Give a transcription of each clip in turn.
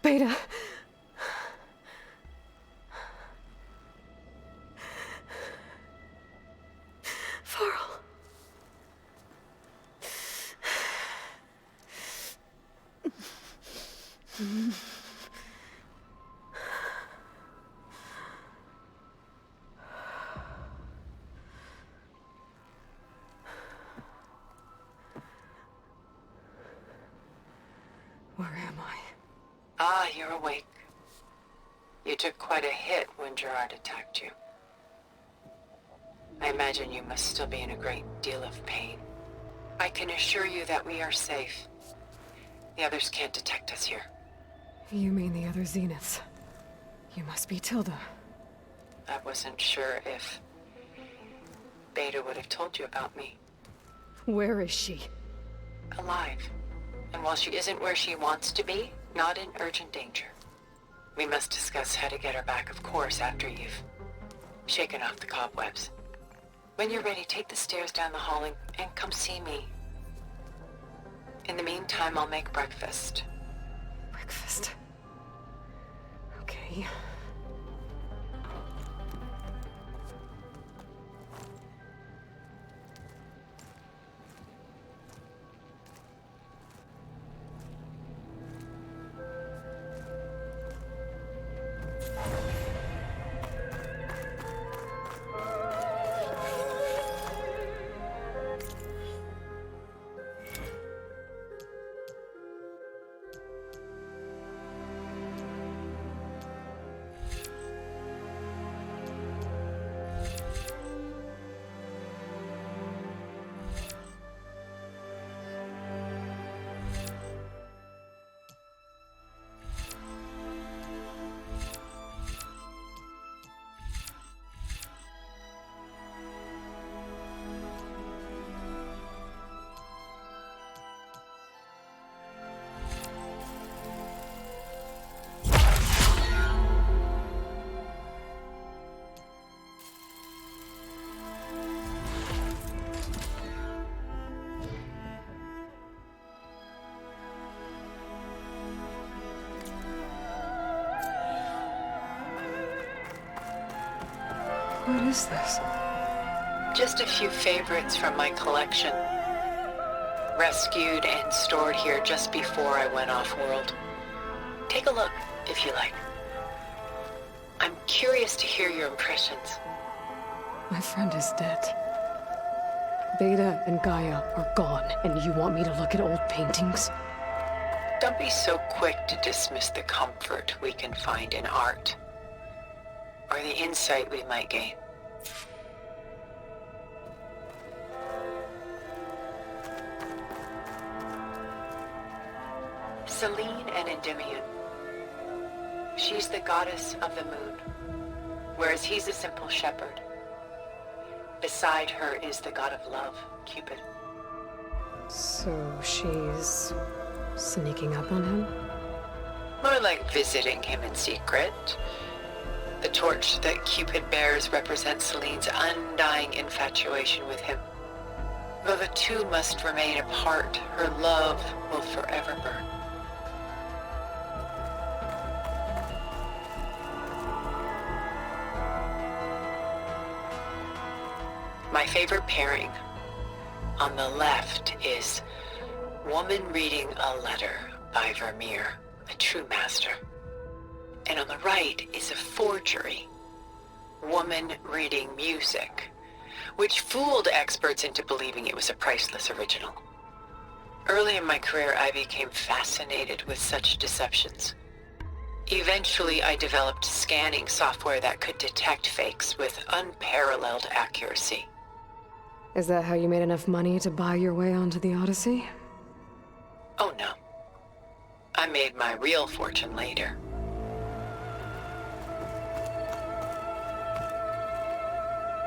Beta. Varl. Where am I? Ah, you're awake. You took quite a hit when Gerard attacked you. I imagine you must still be in a great deal of pain. I can assure you that we are safe. The others can't detect us here. You mean the other Zeniths? You must be Tilda. I wasn't sure if Beta would have told you about me. Where is she? Alive. And while she isn't where she wants to be, not in urgent danger. We must discuss how to get her back, of course, after you've shaken off the cobwebs. When you're ready, take the stairs down the hall and come see me. In the meantime, I'll make breakfast. Breakfast. Okay. What is this? Just a few favorites from my collection. Rescued and stored here just before I went off-world. Take a look, if you like. I'm curious to hear your impressions. My friend is dead. Beta and Gaia are gone, and you want me to look at old paintings? Don't be so quick to dismiss the comfort we can find in art, or the insight we might gain. Selene and Endymion. She's the goddess of the moon, whereas he's a simple shepherd. Beside her is the god of love, Cupid. So she's sneaking up on him? More like visiting him in secret. The torch that Cupid bears represents Selene's undying infatuation with him. Though the two must remain apart, her love will forever burn. My favorite pairing on the left is Woman Reading a Letter by Vermeer, a true master. And on the right is a forgery, Woman Reading Music, which fooled experts into believing it was a priceless original. Early in my career, I became fascinated with such deceptions. Eventually, I developed scanning software that could detect fakes with unparalleled accuracy. Is that how you made enough money to buy your way onto the Odyssey? Oh no. I made my real fortune later.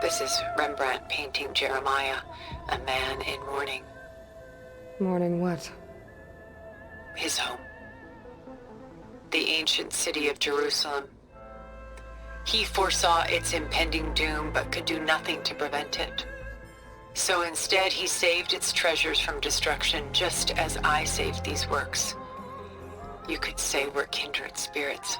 This is Rembrandt painting Jeremiah, a man in mourning. Mourning what? His home. The ancient city of Jerusalem. He foresaw its impending doom, but could do nothing to prevent it. So instead, he saved its treasures from destruction, just as I saved these works. You could say we're kindred spirits.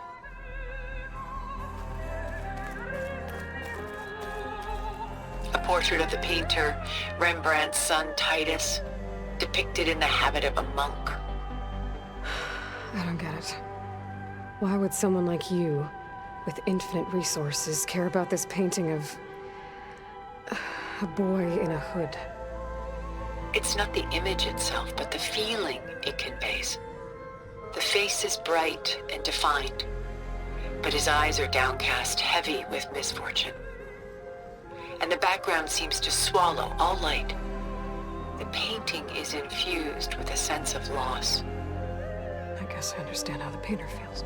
A portrait of the painter, Rembrandt's son Titus, depicted in the habit of a monk. I don't get it. Why would someone like you, with infinite resources, care about this painting of a boy in a hood? It's not the image itself, but the feeling it conveys. The face is bright and defined, but his eyes are downcast, heavy with misfortune. And the background seems to swallow all light. The painting is infused with a sense of loss. I guess I understand how the painter feels.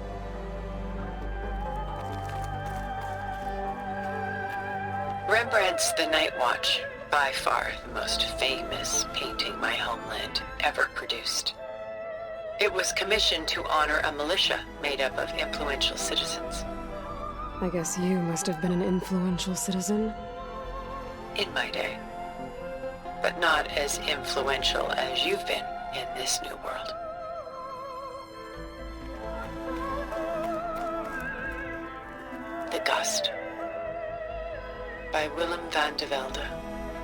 Rembrandt's The Night Watch, by far the most famous painting my homeland ever produced. It was commissioned to honor a militia made up of influential citizens. I guess you must have been an influential citizen. In my day. But not as influential as you've been in this new world. The Gust, by Willem van de Velde,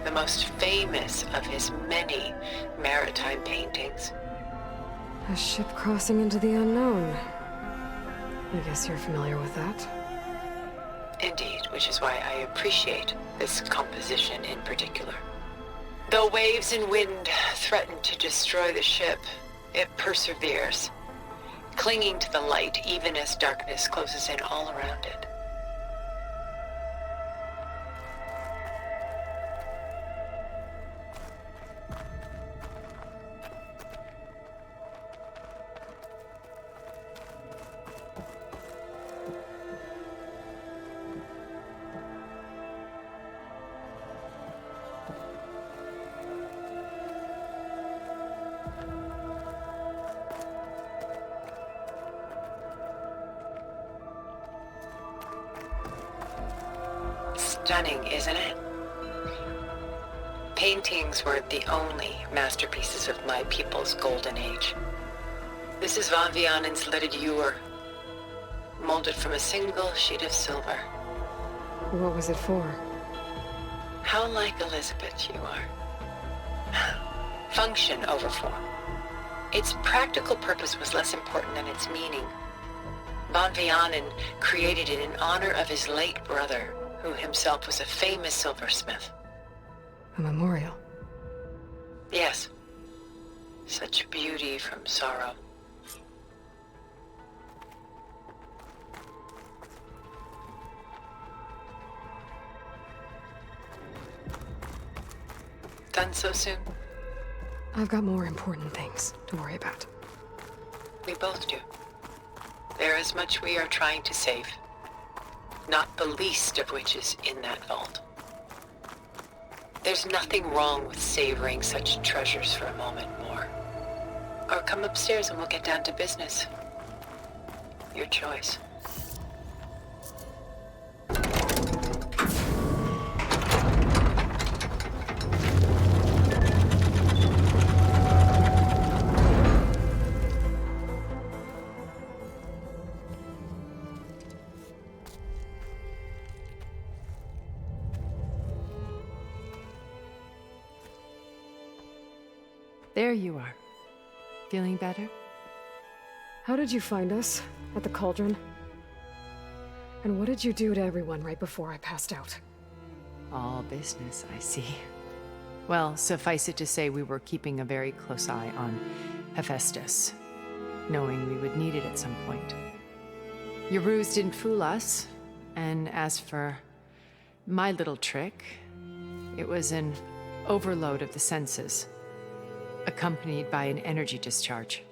the most famous of his many maritime paintings. A ship crossing into the unknown. I guess you're familiar with that. Indeed, which is why I appreciate this composition in particular. Though waves and wind threaten to destroy the ship, it perseveres, clinging to the light even as darkness closes in all around it. Stunning, isn't it? Paintings weren't the only masterpieces of my people's golden age. This is Van Vianen's Leaded Ewer, molded from a single sheet of silver. What was it for? How like Elizabeth you are. Function over form. Its practical purpose was less important than its meaning. Van Vianen created it in honor of his late brother, who himself was a famous silversmith. A memorial. Yes. Such beauty from sorrow. Done so soon? I've got more important things to worry about. We both do. There is much we are trying to save. Not the least of which is in that vault. There's nothing wrong with savoring such treasures for a moment more. Or come upstairs and we'll get down to business. Your choice. There you are. Feeling better? How did you find us? At the Cauldron? And what did you do to everyone right before I passed out? All business, I see. Well, suffice it to say we were keeping a very close eye on Hephaestus, knowing we would need it at some point. Your ruse didn't fool us, and as for my little trick, it was an overload of the senses, accompanied by an energy discharge.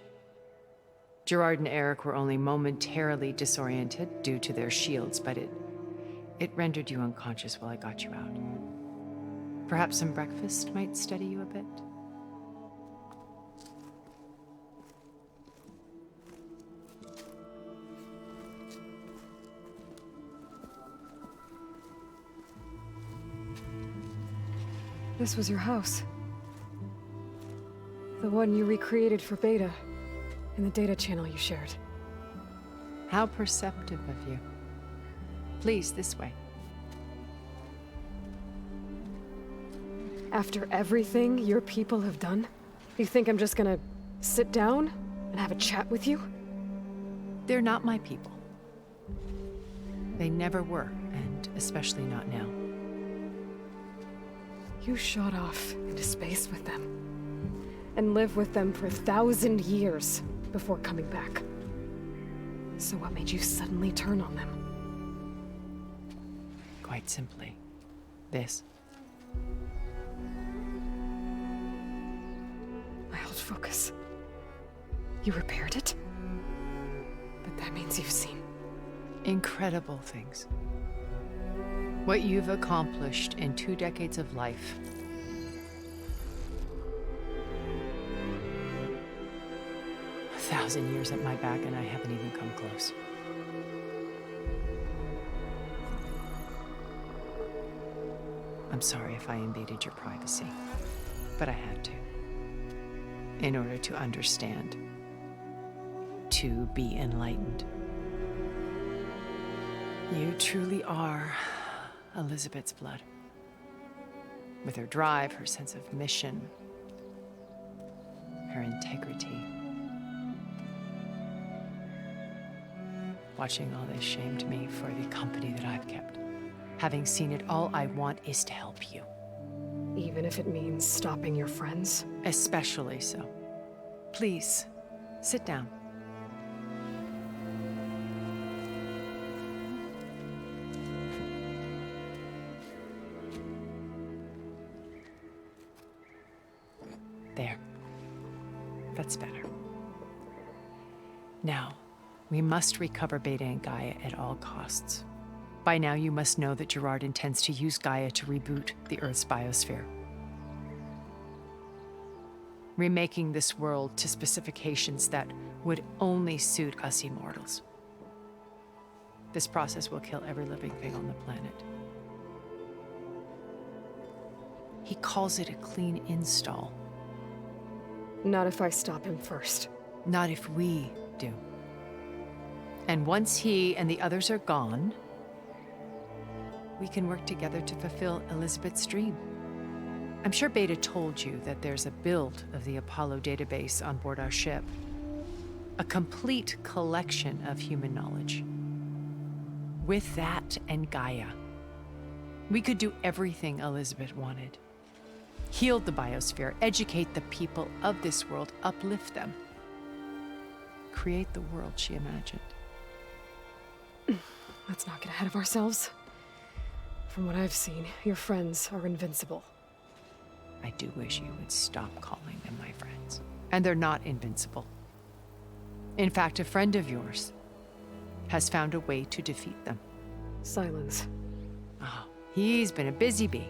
Gerard and Eric were only momentarily disoriented due to their shields, but it rendered you unconscious while I got you out. Perhaps some breakfast might steady you a bit? This was your house. The one you recreated for Beta, in the data channel you shared. How perceptive of you. Please, this way. After everything your people have done, you think I'm just gonna sit down and have a chat with you? They're not my people. They never were, and especially not now. You shot off into space with them, and lived with them for 1,000 years before coming back. So what made you suddenly turn on them? Quite simply, this. My old focus. You repaired it? But that means you've seen. Incredible things. What you've accomplished in 2 decades of life. A 1,000 years at my back, and I haven't even come close. I'm sorry if I invaded your privacy, but I had to. In order to understand. To be enlightened. You truly are Elizabeth's blood. With her drive, her sense of mission, her integrity. Watching all this shamed me for the company that I've kept. Having seen it, all I want is to help you. Even if it means stopping your friends? Especially so. Please, sit down. There. That's better. Now, we must recover Beta and Gaia at all costs. By now, you must know that Gerard intends to use Gaia to reboot the Earth's biosphere. Remaking this world to specifications that would only suit us immortals. This process will kill every living thing on the planet. He calls it a clean install. Not if I stop him first. Not if we do. And once he and the others are gone, we can work together to fulfill Elizabeth's dream. I'm sure Beta told you that there's a build of the Apollo database on board our ship. A complete collection of human knowledge. With that and Gaia, we could do everything Elizabeth wanted. Heal the biosphere, educate the people of this world, uplift them. Create the world she imagined. Let's not get ahead of ourselves. From what I've seen, your friends are invincible. I do wish you would stop calling them my friends. And they're not invincible. In fact, a friend of yours has found a way to defeat them. Silence. Oh, he's been a busy bee,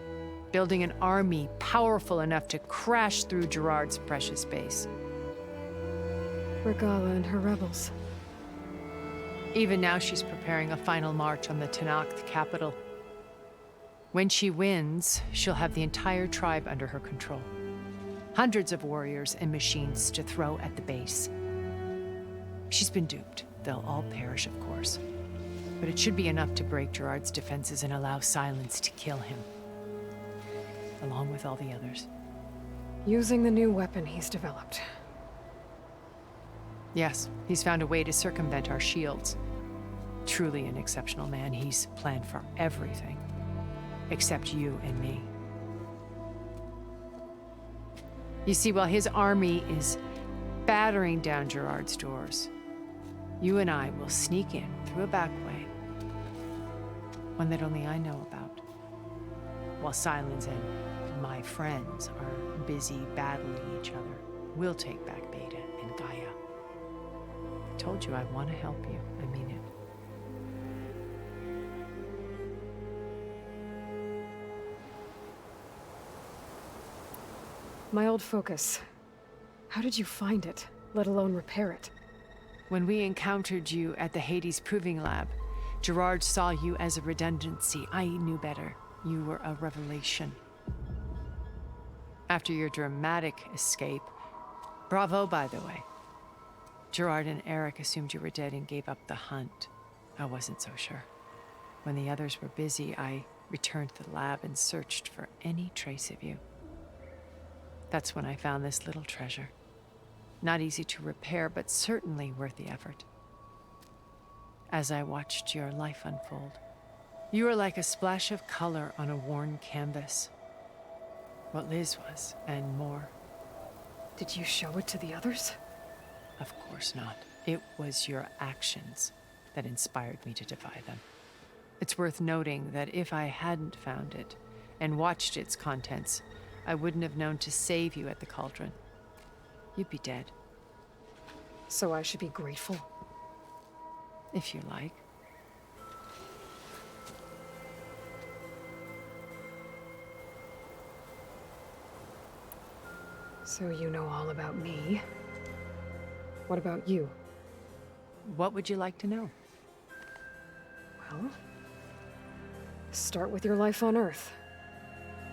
building an army powerful enough to crash through Gerard's precious base. Regala and her rebels. Even now, she's preparing a final march on the Tenakth capital. When she wins, she'll have the entire tribe under her control. Hundreds of warriors and machines to throw at the base. She's been duped. They'll all perish, of course. But it should be enough to break Gerard's defenses and allow Silence to kill him. Along with all the others. Using the new weapon he's developed. Yes, he's found a way to circumvent our shields. Truly an exceptional man. He's planned for everything. Except you and me. You see, while his army is battering down Gerard's doors, you and I will sneak in through a back way. One that only I know about. While Silence and my friends are busy battling each other, we'll take back Beta and Gaia. I told you I want to help you. I mean it. My old focus. How did you find it, let alone repair it? When we encountered you at the Hades Proving Lab, Gerard saw you as a redundancy. I knew better. You were a revelation. After your dramatic escape, bravo, by the way. Gerard and Eric assumed you were dead and gave up the hunt. I wasn't so sure. When the others were busy, I returned to the lab and searched for any trace of you. That's when I found this little treasure. Not easy to repair, but certainly worth the effort. As I watched your life unfold, you were like a splash of color on a worn canvas. What Liz was, and more. Did you show it to the others? Of course not. It was your actions that inspired me to defy them. It's worth noting that if I hadn't found it and watched its contents, I wouldn't have known to save you at the cauldron. You'd be dead. So I should be grateful? If you like. So you know all about me. What about you? What would you like to know? Well, start with your life on Earth.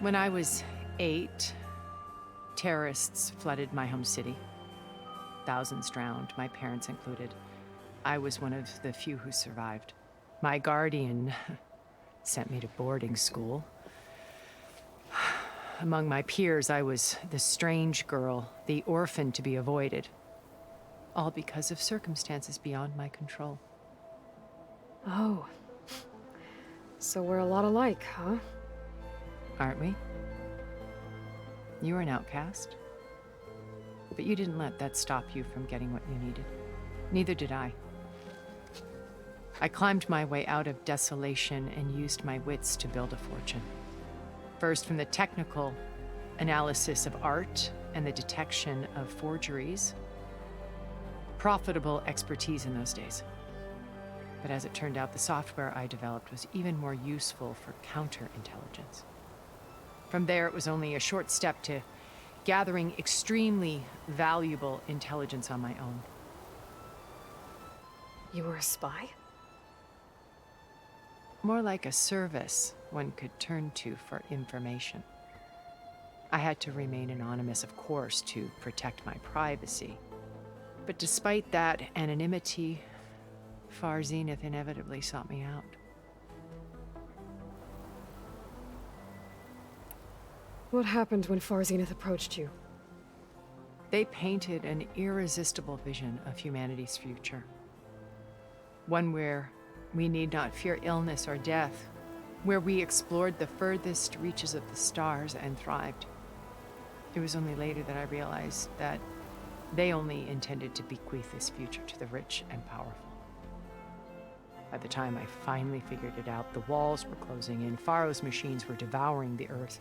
When I was 8, terrorists flooded my home city. Thousands drowned, my parents included. I was one of the few who survived. My guardian sent me to boarding school. Among my peers, I was the strange girl, the orphan to be avoided. All because of circumstances beyond my control. Oh. So we're a lot alike, huh? Aren't we? You were an outcast. But you didn't let that stop you from getting what you needed. Neither did I. I climbed my way out of desolation and used my wits to build a fortune. First, from the technical analysis of art and the detection of forgeries. Profitable expertise in those days. But as it turned out, the software I developed was even more useful for counterintelligence. From there, it was only a short step to gathering extremely valuable intelligence on my own. You were a spy? More like a service one could turn to for information. I had to remain anonymous, of course, to protect my privacy. But despite that anonymity, Far Zenith inevitably sought me out. What happened when Far Zenith approached you? They painted an irresistible vision of humanity's future. One where we need not fear illness or death, where we explored the furthest reaches of the stars and thrived. It was only later that I realized that they only intended to bequeath this future to the rich and powerful. By the time I finally figured it out, the walls were closing in, Pharaoh's machines were devouring the Earth.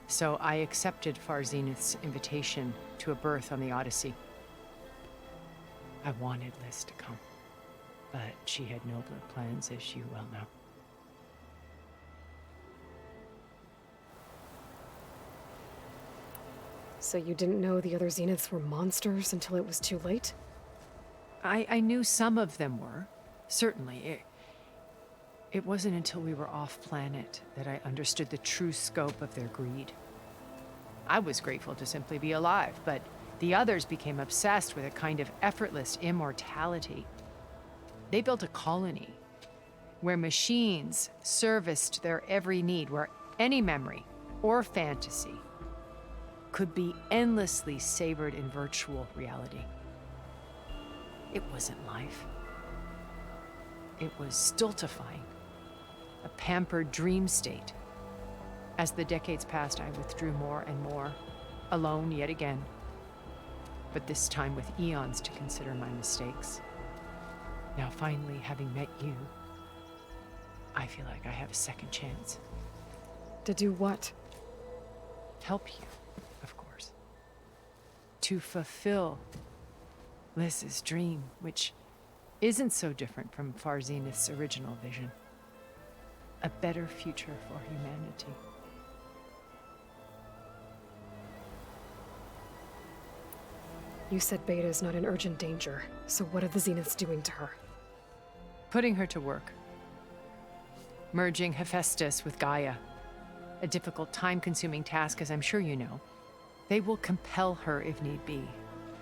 So I accepted Far Zenith's invitation to a berth on the Odyssey. I wanted Liz to come, but she had nobler plans, as you well know. So you didn't know the other Zeniths were monsters until it was too late? I knew some of them were, certainly. It wasn't until we were off-planet that I understood the true scope of their greed. I was grateful to simply be alive, but the others became obsessed with a kind of effortless immortality. They built a colony where machines serviced their every need, where any memory or fantasy could be endlessly savored in virtual reality. It wasn't life. It was stultifying, a pampered dream state. As the decades passed, I withdrew more and more, alone yet again, but this time with eons to consider my mistakes. Now finally, having met you, I feel like I have a second chance. To do what? Help you, of course. To fulfill Liz's dream, which isn't so different from Far Zenith's original vision. A better future for humanity. You said Beta is not in urgent danger, so what are the Zeniths doing to her? Putting her to work. Merging Hephaestus with Gaia. A difficult, time-consuming task, as I'm sure you know. They will compel her if need be.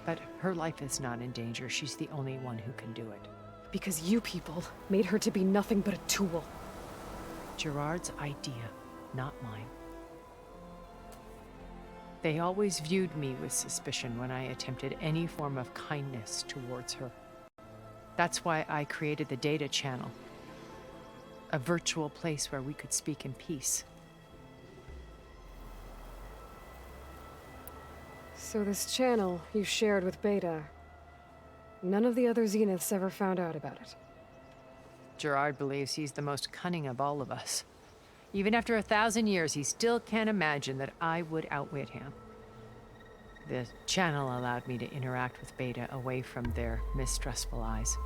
But her life is not in danger. She's the only one who can do it. Because you people made her to be nothing but a tool. Gerard's idea, not mine. They always viewed me with suspicion when I attempted any form of kindness towards her. That's why I created the data channel. A virtual place where we could speak in peace. So this channel you shared with Beta, none of the other Zeniths ever found out about it. Gerard believes he's the most cunning of all of us. Even after 1,000 years, he still can't imagine that I would outwit him. The channel allowed me to interact with Beta away from their mistrustful eyes.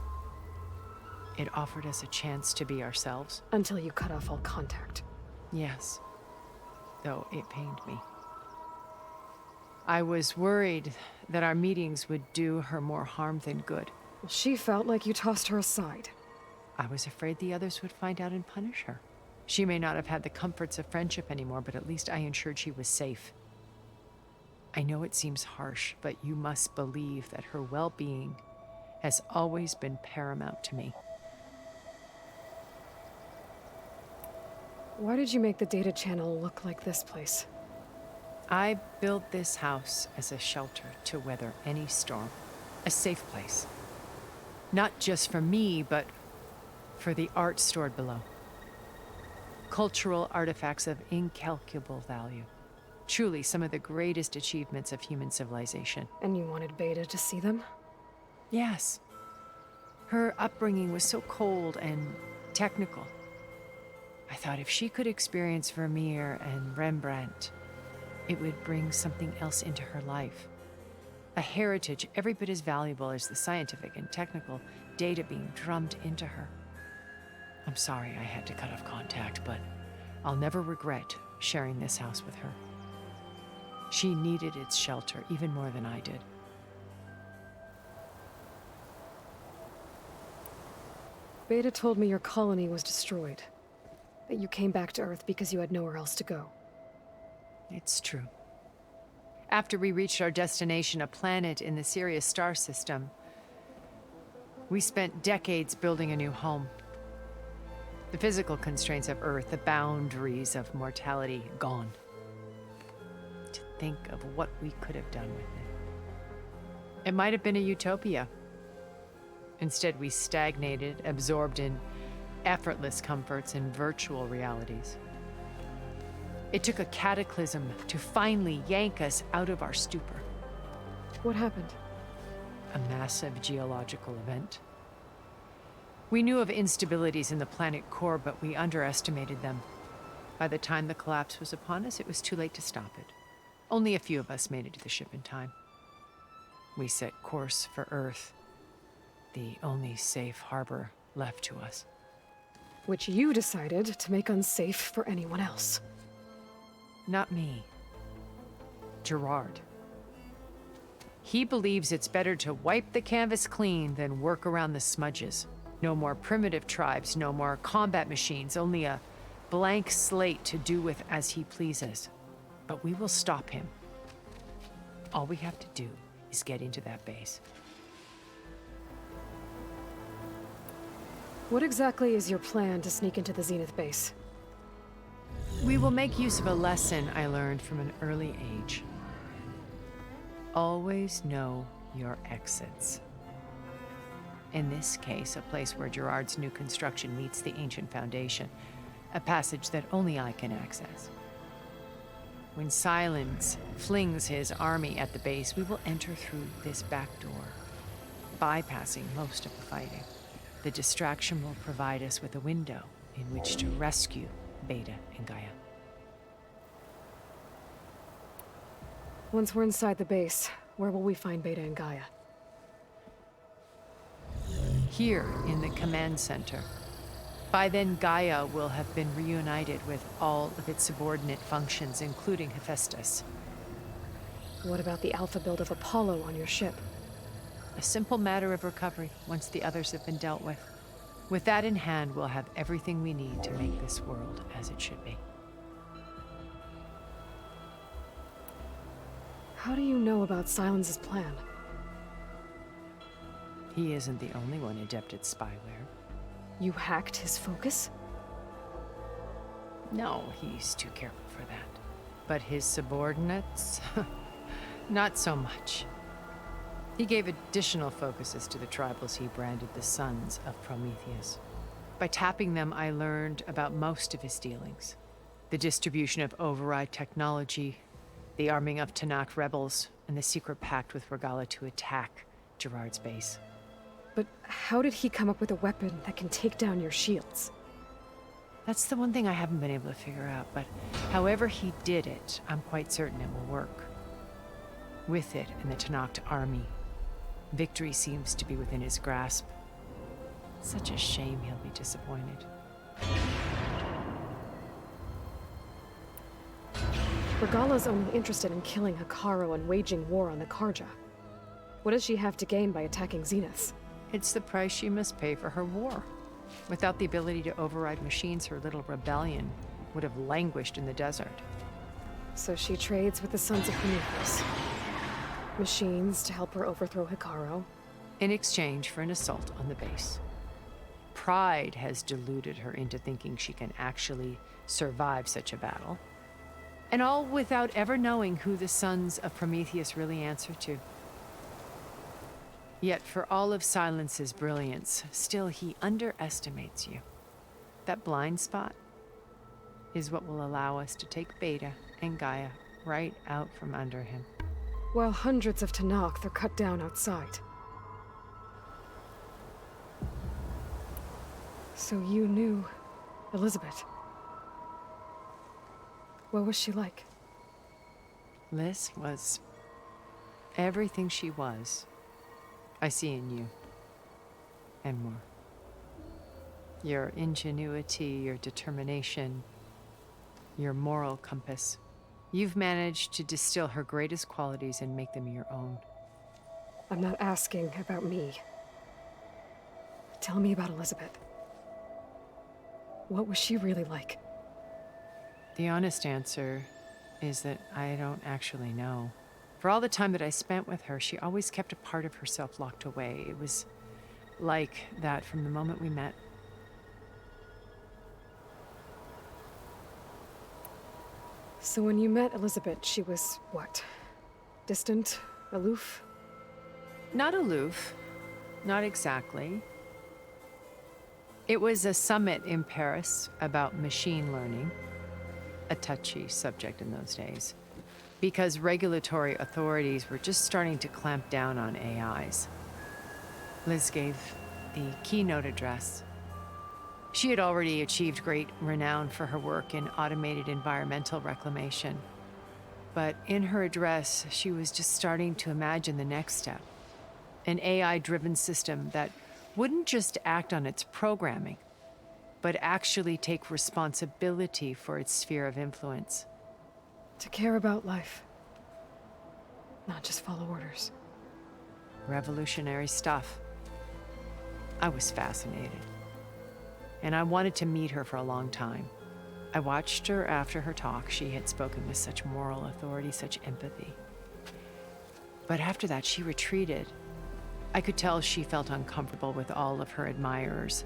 It offered us a chance to be ourselves. Until you cut off all contact. Yes, though it pained me. I was worried that our meetings would do her more harm than good. Well, she felt like you tossed her aside. I was afraid the others would find out and punish her. She may not have had the comforts of friendship anymore, but at least I ensured she was safe. I know it seems harsh, but you must believe that her well-being has always been paramount to me. Why did you make the data channel look like this place? I built this house as a shelter to weather any storm. A safe place. Not just for me, but for the art stored below. Cultural artifacts of incalculable value. Truly some of the greatest achievements of human civilization. And you wanted Beta to see them? Yes. Her upbringing was so cold and technical. I thought if she could experience Vermeer and Rembrandt, it would bring something else into her life. A heritage every bit as valuable as the scientific and technical data being drummed into her. I'm sorry I had to cut off contact, but I'll never regret sharing this house with her. She needed its shelter even more than I did. Beta told me your colony was destroyed. That you came back to Earth because you had nowhere else to go. It's true. After we reached our destination, a planet in the Sirius star system, we spent decades building a new home. The physical constraints of Earth, the boundaries of mortality, gone. To think of what we could have done with it. It might have been a utopia. Instead, we stagnated, absorbed in effortless comforts and virtual realities. It took a cataclysm to finally yank us out of our stupor. What happened? A massive geological event. We knew of instabilities in the planet core, but we underestimated them. By the time the collapse was upon us, it was too late to stop it. Only a few of us made it to the ship in time. We set course for Earth, the only safe harbor left to us. Which you decided to make unsafe for anyone else. Not me. Gerard. He believes it's better to wipe the canvas clean than work around the smudges. No more primitive tribes, no more combat machines, only a blank slate to do with as he pleases. But we will stop him. All we have to do is get into that base. What exactly is your plan to sneak into the Zenith base? We will make use of a lesson I learned from an early age. Always know your exits. In this case, a place where Gerard's new construction meets the ancient foundation, a passage that only I can access. When Silence flings his army at the base, we will enter through this back door, bypassing most of the fighting. The distraction will provide us with a window in which to rescue Beta and Gaia. Once we're inside the base, where will we find Beta and Gaia? Here in the command center. By then, Gaia will have been reunited with all of its subordinate functions, including Hephaestus. What about the alpha build of Apollo on your ship? A simple matter of recovery once the others have been dealt with. With that in hand, we'll have everything we need to make this world as it should be. How do you know about Silence's plan? He isn't the only one adept at spyware. You hacked his focus? No, he's too careful for that. But his subordinates? Not so much. He gave additional focuses to the tribals he branded the Sons of Prometheus. By tapping them, I learned about most of his dealings. The distribution of override technology, the arming of Tanakh rebels, and the secret pact with Regala to attack Gerard's base. But how did he come up with a weapon that can take down your shields? That's the one thing I haven't been able to figure out, but however he did it, I'm quite certain it will work. With it and the Tanakh army, victory seems to be within his grasp. Such a shame he'll be disappointed. Regala's only interested in killing Hekarro and waging war on the Karja. What does she have to gain by attacking Zenith? It's the price she must pay for her war. Without the ability to override machines, her little rebellion would have languished in the desert. So she trades with the Sons of Prometheus. Machines to help her overthrow Hekarro. In exchange for an assault on the base. Pride has deluded her into thinking she can actually survive such a battle. And all without ever knowing who the Sons of Prometheus really answer to. Yet for all of Silence's brilliance, still he underestimates you. That blind spot is what will allow us to take Beta and Gaia right out from under him. While hundreds of Tanakh are cut down outside. So you knew Elizabeth. What was she like? Liz was everything she was. I see in you. And more. Your ingenuity, your determination, your moral compass. You've managed to distill her greatest qualities and make them your own. I'm not asking about me. Tell me about Elizabeth. What was she really like? The honest answer is that I don't actually know. For all the time that I spent with her, she always kept a part of herself locked away. It was like that from the moment we met. So when you met Elizabeth, she was what? Distant? Aloof? Not aloof. Not exactly. It was a summit in Paris about machine learning. A touchy subject in those days. Because regulatory authorities were just starting to clamp down on AIs. Liz gave the keynote address. She had already achieved great renown for her work in automated environmental reclamation. But in her address, she was just starting to imagine the next step. An AI-driven system that wouldn't just act on its programming, but actually take responsibility for its sphere of influence. To care about life. Not just follow orders. Revolutionary stuff. I was fascinated. And I wanted to meet her for a long time. I watched her after her talk. She had spoken with such moral authority, such empathy. But after that, she retreated. I could tell she felt uncomfortable with all of her admirers.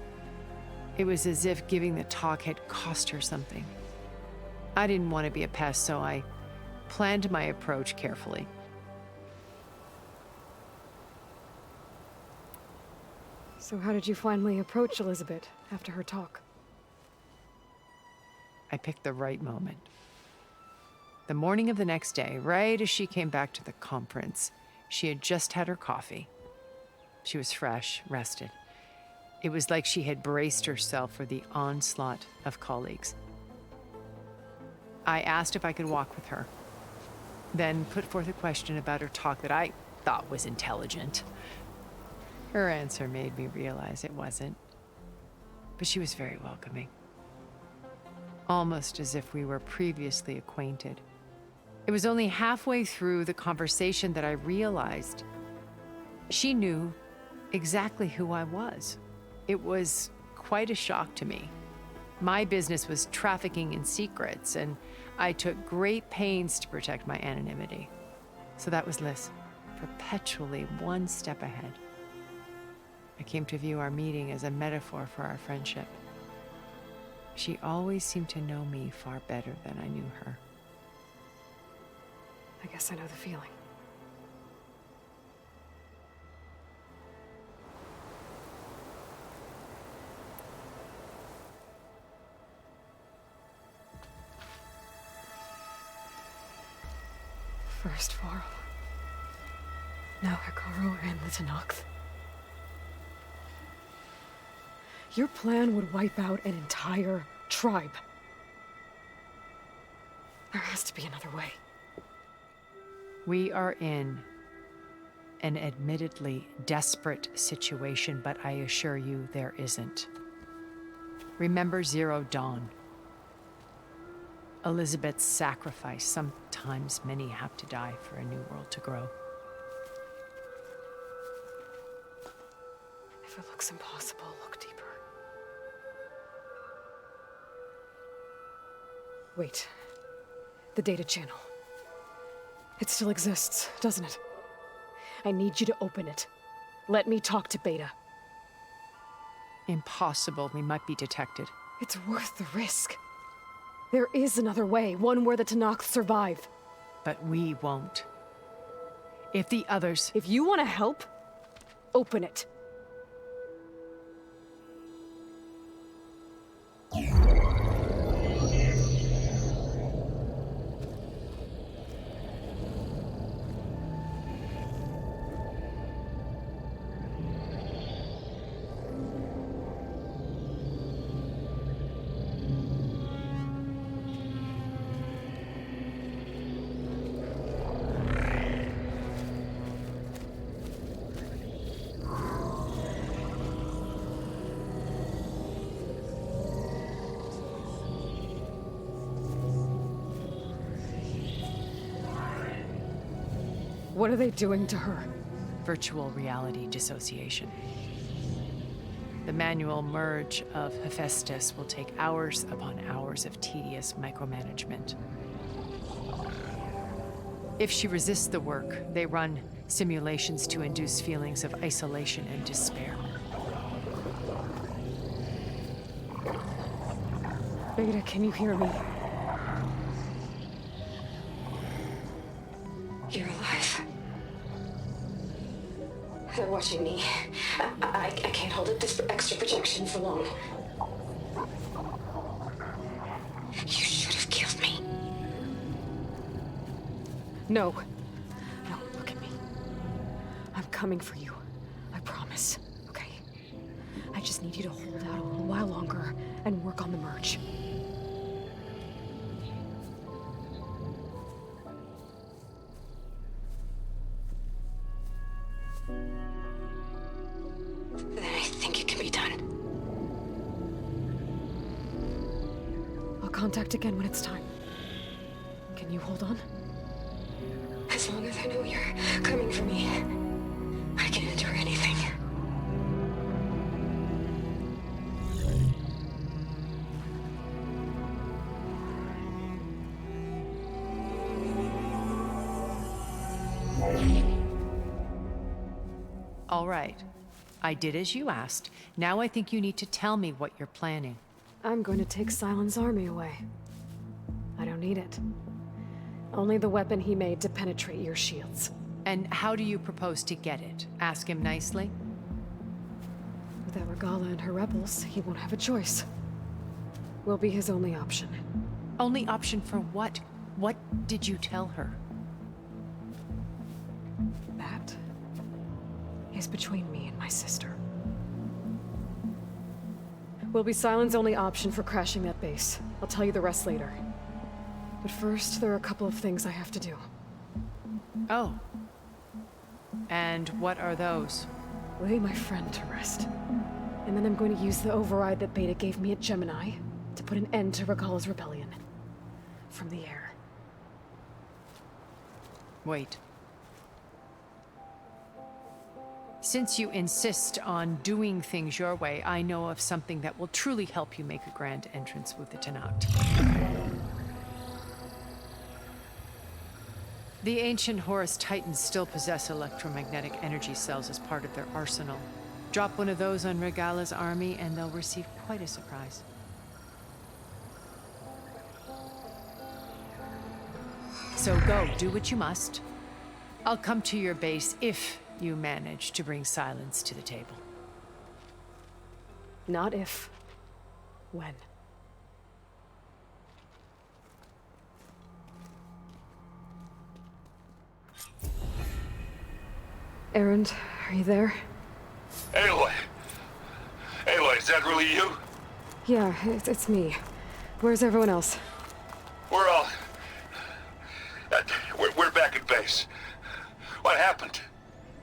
It was as if giving the talk had cost her something. I didn't want to be a pest, so I planned my approach carefully. So how did you finally approach Elizabeth after her talk? I picked the right moment. The morning of the next day, right as she came back to the conference, she had just had her coffee. She was fresh, rested. It was like she had braced herself for the onslaught of colleagues. I asked if I could walk with her, then put forth a question about her talk that I thought was intelligent. Her answer made me realize it wasn't, but she was very welcoming. Almost as if we were previously acquainted. It was only halfway through the conversation that I realized she knew exactly who I was. It was quite a shock to me. My business was trafficking in secrets, and I took great pains to protect my anonymity. So that was Liz, perpetually one step ahead. I came to view our meeting as a metaphor for our friendship. She always seemed to know me far better than I knew her. I guess I know the feeling. First Varl. Now Hekarro and the Tenakth. Your plan would wipe out an entire tribe. There has to be another way. We are in an admittedly desperate situation, but I assure you there isn't. Remember Zero Dawn. Elizabeth's sacrifice. Sometimes many have to die for a new world to grow. If it looks impossible, look deeper. Wait. The data channel. It still exists, doesn't it? I need you to open it. Let me talk to Beta. Impossible. We might be detected. It's worth the risk. There is another way, one where the Tenakth survive. But we won't. If the others... If you want to help, open it. What are they doing to her? Virtual reality dissociation. The manual merge of Hephaestus will take hours upon hours of tedious micromanagement. If she resists the work, they run simulations to induce feelings of isolation and despair. Beta, can you hear me? You're alive. They're watching me. I can't hold up this extra projection for long. You should have killed me. No. No, look at me. I'm coming for you. I promise. Okay? I just need you to hold out a little while longer and work on the merge. Then I think it can be done. I'll contact again when it's time. Can you hold on? As long as I know you're coming for me, I can endure anything. All right. I did as you asked. Now I think you need to tell me what you're planning. I'm going to take Sylens' army away. I don't need it. Only the weapon he made to penetrate your shields. And how do you propose to get it? Ask him nicely? Without Regala and her rebels, he won't have a choice. We'll be his only option. Only option for what? What did you tell her? That is between me and my sister. Will be Sylens' only option for crashing that base. I'll tell you the rest later. But first, there are a couple of things I have to do. Oh. And what are those? Lay my friend to rest. And then I'm going to use the override that Beta gave me at Gemini to put an end to Regala's rebellion. From the air. Wait. Since you insist on doing things your way, I know of something that will truly help you make a grand entrance with the Tenakth. The ancient Horus Titans still possess electromagnetic energy cells as part of their arsenal. Drop one of those on Regala's army, and they'll receive quite a surprise. So go, do what you must. I'll come to your base if you manage to bring silence to the table. Not if. When. Erend, are you there? Aloy! Aloy, is that really you? Yeah, it's me. Where's everyone else? We're all... we're back at base. What happened?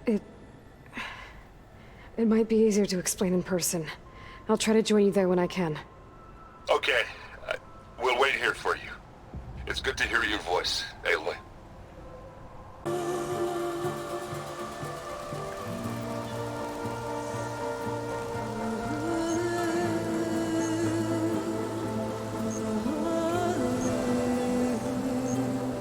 It might be easier to explain in person. I'll try to join you there when I can. Okay. We'll wait here for you. It's good to hear your voice, Aloy.